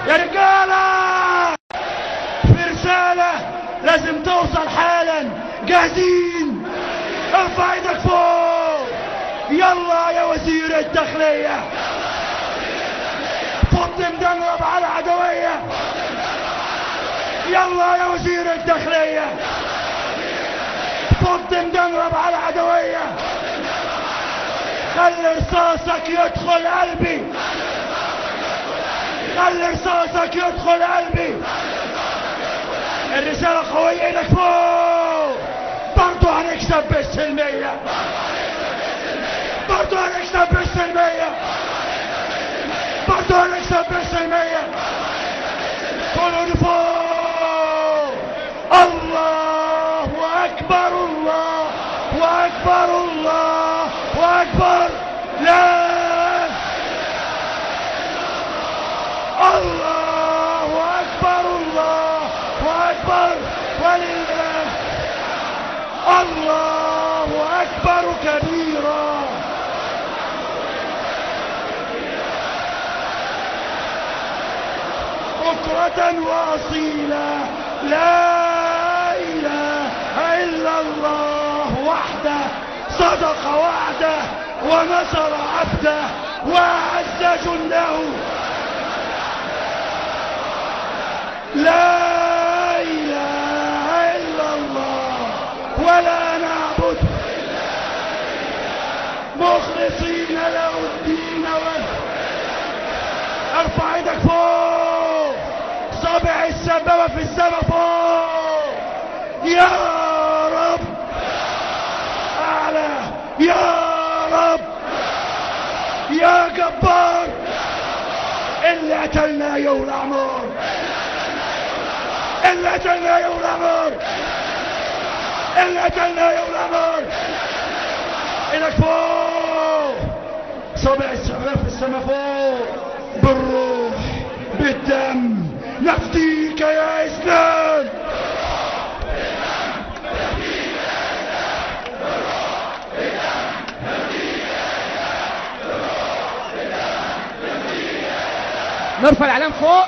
يا رجالة في رسالة لازم توصل حالا. جاهزين؟ ارفع ايدك فوق. يلا يا وزير الداخلية فض مدنرب على العدوية. يلا يا وزير الداخلية فض مدنرب على العدوية. خلي رصاصك يدخل قلبي، خلي رصاصك يدخل قلبي. الرسالة قوية، ايدك فوق. برضو هنكسب بالسلمية، برضو هنكسب بالسلمية، برضو هنكسب بالسلمية. كلوا لفوق. الله أكبر، الله أكبر، الله أكبر. لا الله أكبر، الله أكبر ولله. الله أكبر كبيرا. بكرة وأصيلا. لا إله إلا الله وحده صدق وعده ونصر عبده وأعز جنده. لا إله إلا الله ولا نعبد مخلصين له الدين. ارفع ايدك فوق. صابع السبابة في السماء فوق. يا رب اعلى، يا رب يا جبار. اللي قتلنا يولع نار، اللي قتلنا يولع نار، اللي قتلنا يولع نار. ايدك فوق. صابع السبابة في السماء فوق. بالروح بالدم نفديك يا اسلام. نرفع الاعلام فوق.